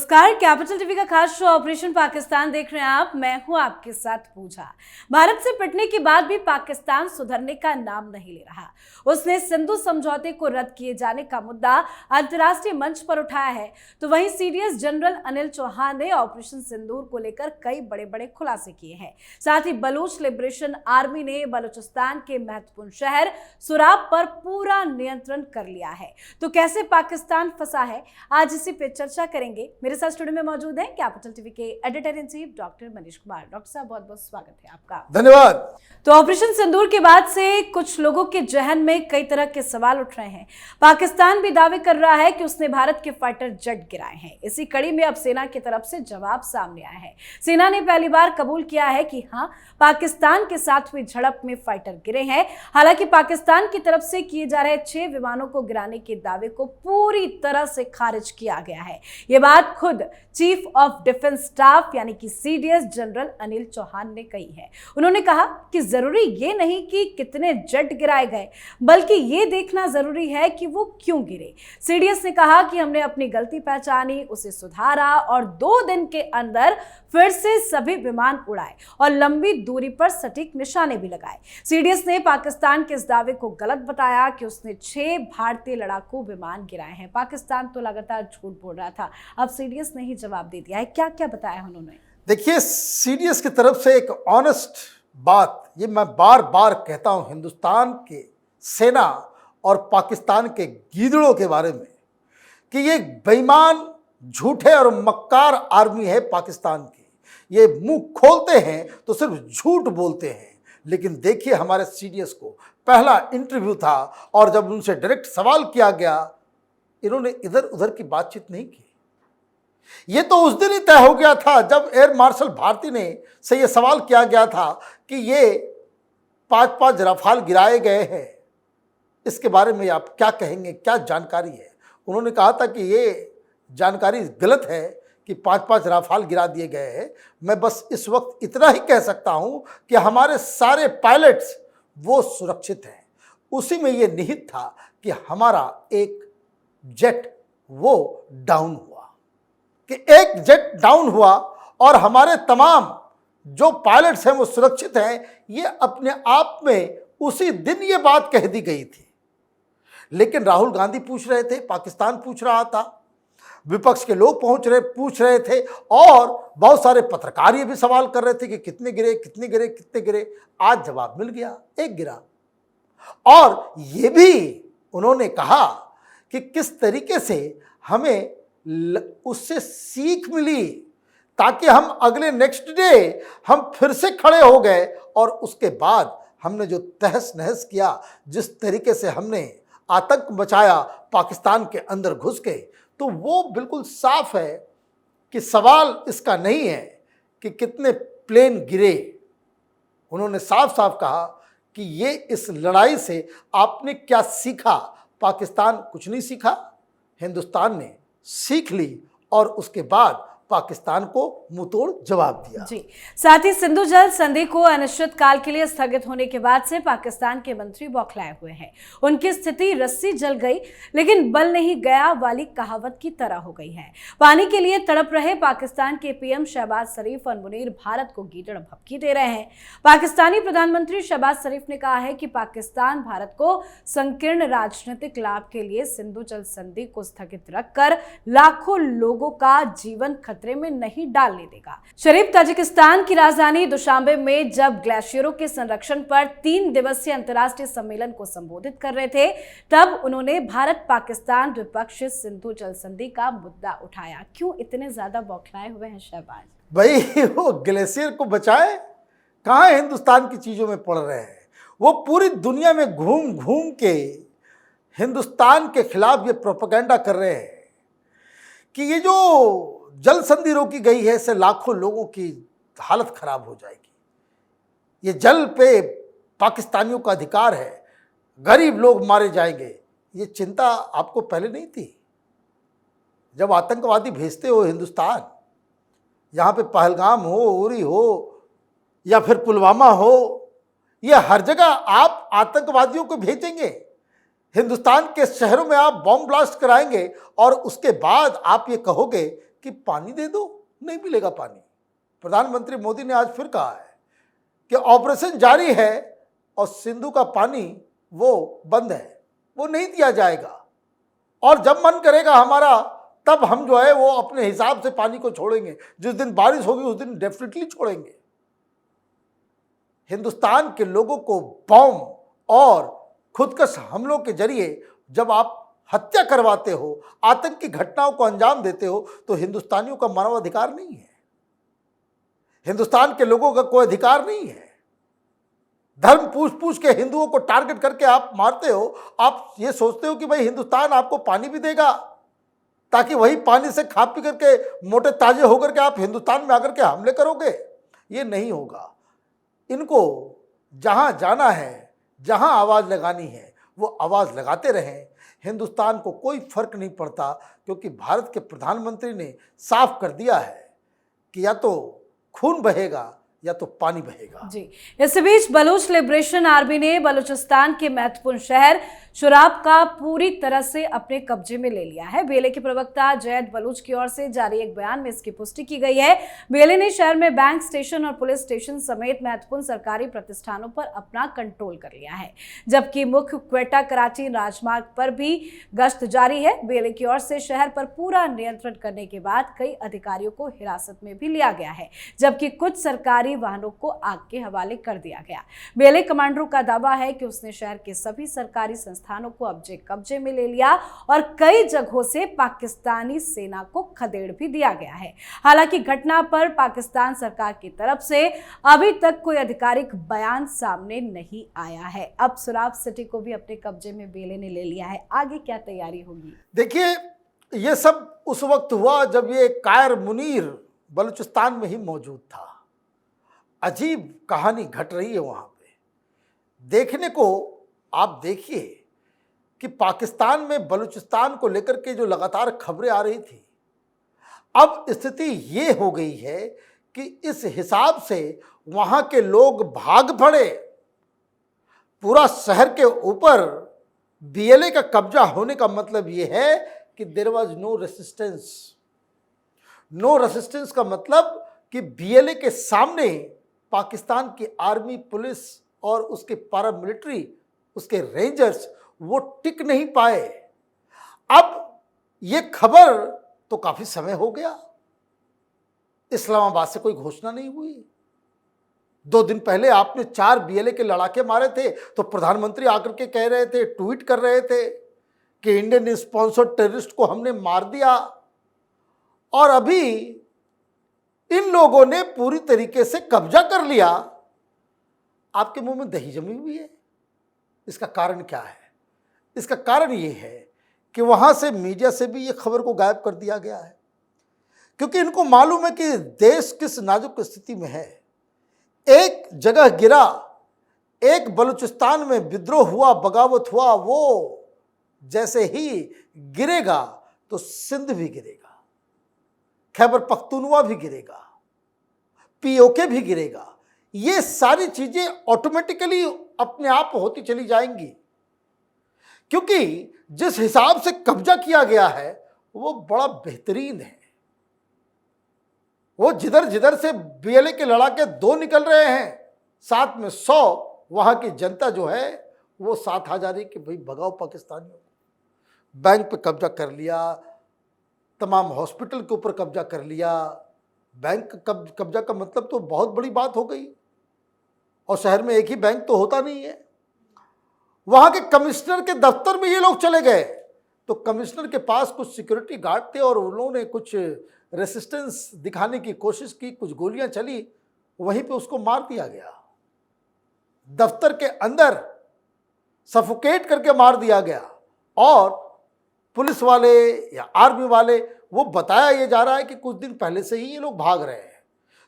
नमस्कार, capital TV का खास शो ऑपरेशन पाकिस्तान देख रहे हैं आप। मैं हूं आपके साथ पूजा। भारत से पिटने के बाद भी पाकिस्तान सुधरने का नाम नहीं ले रहा। उसने सिंधु समझौते को रद्द किए जाने का मुद्दा अंतर्राष्ट्रीय मंच पर उठाया है, तो वहीं सीडीएस जनरल अनिल चौहान ने ऑपरेशन सिंदूर को लेकर कई बड़े बड़े खुलासे किए हैं। साथ ही बलूच लिबरेशन आर्मी ने बलूचिस्तान के महत्वपूर्ण शहर सुराब पर पूरा नियंत्रण कर लिया है। तो कैसे पाकिस्तान फंसा है, आज इसी पे चर्चा करेंगे। मेरे साथ स्टूडियो में मौजूद हैं कैपिटल टीवी के editor in chief doctor Manish Kumar. Doctor साहब, बहुत बहुत स्वागत है आपका। धन्यवाद। तो ऑपरेशन सिंदूर के बाद से कुछ लोगों के जहन में कई तरह के सवाल उठ रहे हैं। पाकिस्तान भी दावे कर रहा है कि उसने भारत के फाइटर जेट गिराए हैं। इसी कड़ी में अब सेना की तरफ से जवाब सामने आया है। सेना ने पहली बार कबूल किया है कि हाँ, पाकिस्तान के साथ हुई झड़प में फाइटर गिरे हैं। हालांकि पाकिस्तान की तरफ से किए जा रहे 6 विमानों को गिराने के दावे को पूरी तरह से खारिज किया गया है। ये बात खुद चीफ ऑफ डिफेंस स्टाफ यानी कि सीडीएस जनरल अनिल चौहान ने कही है। उन्होंने कहा कि जरूरी ये नहीं कि कितने जेट गिराए गए, बल्कि ये देखना जरूरी है कि वो क्यों गिरे। सीडीएस ने कहा कि हमने अपनी गलती पहचानी, उसे सुधारा और 2 दिन के अंदर फिर से सभी विमान उड़ाए और लंबी दूरी पर सटीक निशाने भी लगाए। सीडीएस ने पाकिस्तान के इस दावे को गलत बताया कि उसने 6 भारतीय लड़ाकू विमान गिराए हैं। पाकिस्तान तो लगातार झूठ बोल रहा था, अब सीडीएस ने ही जवाब दे दिया है। क्या क्या बताया उन्होंने? देखिए, सीडीएस की तरफ से एक ऑनेस्ट बात, ये मैं बार बार कहता हूं हिंदुस्तान के सेना और पाकिस्तान के गीदड़ों के बारे में, कि ये बेईमान, झूठे और मक्कार आर्मी है पाकिस्तान की। ये मुंह खोलते हैं तो सिर्फ झूठ बोलते हैं। लेकिन देखिए, हमारे सीडीएस को पहला इंटरव्यू था और जब उनसे डायरेक्ट सवाल किया गया, इन्होंने इधर उधर की बातचीत नहीं की। ये तो उस दिन ही तय हो गया था जब एयर मार्शल भारती ने से ये सवाल किया गया था कि ये 5-5 रफाल गिराए गए हैं, इसके बारे में आप क्या कहेंगे, क्या जानकारी है। उन्होंने कहा था कि ये जानकारी गलत है कि 5-5 रफाल गिरा दिए गए हैं। मैं बस इस वक्त इतना ही कह सकता हूं कि हमारे सारे पायलट्स वो सुरक्षित हैं। उसी में ये निहित था कि हमारा एक जेट वो डाउन हुआ, कि एक जेट डाउन हुआ और हमारे तमाम जो पायलट्स हैं वो सुरक्षित हैं। ये अपने आप में उसी दिन ये बात कह दी गई थी। लेकिन राहुल गांधी पूछ रहे थे, पाकिस्तान पूछ रहा था, विपक्ष के लोग पूछ रहे थे और बहुत सारे पत्रकार ये भी सवाल कर रहे थे कि कितने गिरे, कितने गिरे, कितने गिरे। आज जवाब मिल गया, एक गिरा। और ये भी उन्होंने कहा कि किस तरीके से हमें उससे सीख मिली, ताकि हम अगले नेक्स्ट डे हम फिर से खड़े हो गए। और उसके बाद हमने जो तहस नहस किया, जिस तरीके से हमने आतंक मचाया पाकिस्तान के अंदर घुस के, तो वो बिल्कुल साफ है कि सवाल इसका नहीं है कि कितने प्लेन गिरे। उन्होंने साफ साफ कहा कि ये इस लड़ाई से आपने क्या सीखा। पाकिस्तान कुछ नहीं सीखा, हिंदुस्तान ने सीख ली और उसके बाद पाकिस्तान को मुंहतोड़ जवाब दिया। जी, साथ ही सिंधु जल संधि को अनिश्चित काल के लिए स्थगित होने के बाद से पाकिस्तान के मंत्री बौखलाए हुए हैं। उनकी स्थिति रस्सी जल गई लेकिन बल नहीं गया वाली कहावत की तरह हो गई है। पानी के लिए तड़प रहे पाकिस्तान के पीएम शहबाज शरीफ और मुनीर भारत को गीदड़ भभकी दे रहे हैं। पाकिस्तानी प्रधानमंत्री शहबाज शरीफ ने कहा है कि पाकिस्तान भारत को संकीर्ण राजनीतिक लाभ के लिए सिंधु जल संधि को स्थगित रखकर लाखों लोगों का जीवन खतरे में नहीं डालने देगा। शरीफ ताजिकिस्तान की राजधानी दुशांबे में जब ग्लेशियरों के संरक्षण पर 3 दिवसीय अंतर्राष्ट्रीय सम्मेलन को संबोधित कर रहे थे, तब उन्होंने भारत पाकिस्तान द्विपक्षीय सिंधु जल संधि का मुद्दा उठाया। क्यों इतने ज्यादा बौखलाए हुए हैं शहबाज? भाई, वो ग्लेशियर को बचाए, कहाँ हिंदुस्तान की चीजों में पड़ रहे हैं। वो पूरी दुनिया में घूम घूम के हिंदुस्तान के खिलाफ ये प्रोपेगेंडा कर रहे हैं कि ये जो जल संधि रोकी गई है, इससे लाखों लोगों की हालत खराब हो जाएगी। ये जल पे पाकिस्तानियों का अधिकार है, गरीब लोग मारे जाएंगे। ये चिंता आपको पहले नहीं थी? जब आतंकवादी भेजते हो हिंदुस्तान, यहाँ पे पहलगाम हो, उरी हो या फिर पुलवामा हो, ये हर जगह आप आतंकवादियों को भेजेंगे। हिंदुस्तान के शहरों में आप बॉम्ब ब्लास्ट कराएंगे और उसके बाद आप ये कहोगे कि पानी दे दो, नहीं मिलेगा पानी। प्रधानमंत्री मोदी ने आज फिर कहा है कि ऑपरेशन जारी है और सिंधु का पानी वो बंद है, वो नहीं दिया जाएगा, और जब मन करेगा हमारा तब हम जो है वो अपने हिसाब से पानी को छोड़ेंगे। जिस दिन बारिश होगी उस दिन डेफिनेटली छोड़ेंगे। हिंदुस्तान के लोगों को बॉम्ब और खुदकश हमलों के जरिए जब आप हत्या करवाते हो, आतंकी घटनाओं को अंजाम देते हो, तो हिंदुस्तानियों का मानवाधिकार नहीं है, हिंदुस्तान के लोगों का कोई अधिकार नहीं है। धर्म पूछ पूछ के हिंदुओं को टारगेट करके आप मारते हो। आप ये सोचते हो कि भाई हिंदुस्तान आपको पानी भी देगा ताकि वही पानी से खा पी करके मोटे ताजे होकर के आप हिंदुस्तान में आकर के हमले करोगे। ये नहीं होगा। इनको जहां जाना है, जहां आवाज लगानी है, वो आवाज लगाते रहें। हिंदुस्तान को कोई फर्क नहीं पड़ता, क्योंकि भारत के प्रधानमंत्री ने साफ कर दिया है कि या तो खून बहेगा या तो पानी बहेगा। जी, इस बीच बलूच लिबरेशन आर्मी ने बलूचिस्तान के महत्वपूर्ण शहर शुराब का पूरी तरह से अपने कब्जे में ले लिया है। बेले के प्रवक्ता जैद बलूच की ओर से जारी एक बयान में इसकी पुष्टि की गई है। बेले ने शहर में बैंक स्टेशन और पुलिस स्टेशन समेत महत्वपूर्ण सरकारी प्रतिष्ठानों पर अपना कंट्रोल कर लिया है, जबकि मुख्य क्वेटा कराची राजमार्ग पर भी गश्त जारी है। बेले की ओर से शहर पर पूरा नियंत्रण करने के बाद कई अधिकारियों को हिरासत में भी लिया गया है, जबकि कुछ सरकारी वाहनों को आग के हवाले कर दिया गया। बेले कमांडरों का दावा है कि उसने शहर के सभी सरकारी संस्थानों को कब्जे में ले लिया और कई जगहों से पाकिस्तानी सेना को खदेड़ भी दिया गया है। हालांकि घटना पर पाकिस्तान सरकार की तरफ से अभी तक कोई आधिकारिक बयान सामने नहीं आया है। अब सुराब सिटी को भी अपने कब्जे में बेले ने ले लिया है। आगे क्या तैयारी होगी? देखिए, ये सब उस वक्त हुआ जब ये कायर मुनीर बलूचिस्तान में ही मौजूद था। अजीब कहानी घट रही है वहां पे। देखने को आप देखिए कि पाकिस्तान में बलूचिस्तान को लेकर के जो लगातार खबरें आ रही थी, अब स्थिति ये हो गई है कि इस हिसाब से वहां के लोग भाग पड़े। पूरा शहर के ऊपर बीएलए का कब्जा होने का मतलब ये है कि there was no resistance. No resistance का मतलब कि बीएलए के सामने पाकिस्तान की आर्मी, पुलिस और उसके पैरामिलिट्री, उसके रेंजर्स वो टिक नहीं पाए। अब ये खबर तो काफी समय हो गया, इस्लामाबाद से कोई घोषणा नहीं हुई। 2 दिन पहले आपने 4 बीएलए के लड़ाके मारे थे, तो प्रधानमंत्री आकर के कह रहे थे, ट्वीट कर रहे थे कि इंडियन स्पॉन्सर्ड टेररिस्ट को हमने मार दिया। और अभी इन लोगों ने पूरी तरीके से कब्जा कर लिया। आपके मुंह में दही जमी हुई है। इसका कारण क्या है? इसका कारण ये है कि वहां से मीडिया से भी ये खबर को गायब कर दिया गया है, क्योंकि इनको मालूम है कि देश किस नाजुक स्थिति में है। एक जगह गिरा, एक बलूचिस्तान में विद्रोह हुआ, बगावत हुआ, वो जैसे ही गिरेगा तो सिंध भी गिरेगा, खैबर पख्तूनवा भी गिरेगा, पीओके भी गिरेगा। ये सारी चीजें ऑटोमेटिकली अपने आप होती चली जाएंगी, क्योंकि जिस हिसाब से कब्जा किया गया है वो बड़ा बेहतरीन है। वो जिधर जिधर से बीएलए के लड़ाके 2 निकल रहे हैं, साथ में 100 वहां की जनता जो है वो साथ आ जा रही कि भाई भगाओ पाकिस्तानियों को। बैंक पे कब्जा कर लिया, तमाम हॉस्पिटल के ऊपर कब्जा कर लिया। बैंक कब्जा का मतलब तो बहुत बड़ी बात हो गई, और शहर में एक ही बैंक तो होता नहीं है। वहां के कमिश्नर के दफ्तर में ये लोग चले गए, तो कमिश्नर के पास कुछ सिक्योरिटी गार्ड थे और उन्होंने कुछ रेसिस्टेंस दिखाने की कोशिश की, कुछ गोलियां चली, वहीं पे उसको मार दिया गया। दफ्तर के अंदर सफोकेट करके मार दिया गया। और पुलिस वाले या आर्मी वाले, वो बताया ये जा रहा है कि कुछ दिन पहले से ही ये लोग भाग रहे हैं,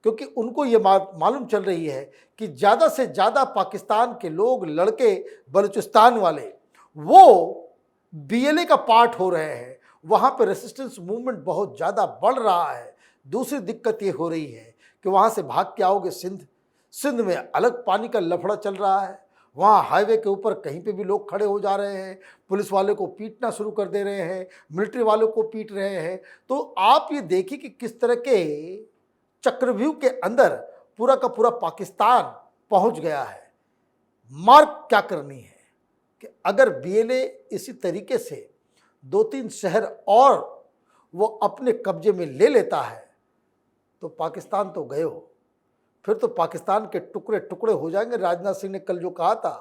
क्योंकि उनको ये मालूम चल रही है कि ज़्यादा से ज़्यादा पाकिस्तान के लोग, लड़के बलूचिस्तान वाले, वो बीएलए का पार्ट हो रहे हैं। वहाँ पे रेसिस्टेंस मूवमेंट बहुत ज़्यादा बढ़ रहा है। दूसरी दिक्कत ये हो रही है कि वहाँ से भाग के आओगे सिंध में अलग पानी का लफड़ा चल रहा है। वहाँ हाईवे के ऊपर कहीं पे भी लोग खड़े हो जा रहे हैं, पुलिस वाले को पीटना शुरू कर दे रहे हैं, मिलिट्री वालों को पीट रहे हैं। तो आप ये देखिए कि किस तरह के चक्रव्यूह के अंदर पूरा का पूरा पाकिस्तान पहुंच गया है। मार्क क्या करनी है कि अगर बीएलए इसी तरीके से 2-3 शहर और वो अपने कब्जे में ले लेता है तो पाकिस्तान तो गए हो, फिर तो पाकिस्तान के टुकड़े टुकड़े हो जाएंगे। राजनाथ सिंह ने कल जो कहा था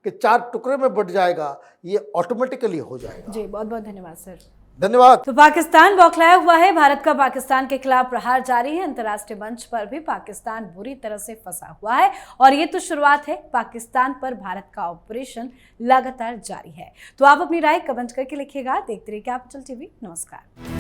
कि 4 टुकड़े में बट जाएगा, ये ऑटोमेटिकली हो जाएगा। जी, बहुत बहुत धन्यवाद सर। धन्यवाद। तो पाकिस्तान बौखलाया हुआ है, भारत का पाकिस्तान के खिलाफ प्रहार जारी है। अंतर्राष्ट्रीय मंच पर भी पाकिस्तान बुरी तरह से फंसा हुआ है और ये तो शुरुआत है, पाकिस्तान पर भारत का ऑपरेशन लगातार जारी है। तो आप अपनी राय कमेंट करके लिखिएगा। देखते रहिए कैपिटल टीवी। नमस्कार।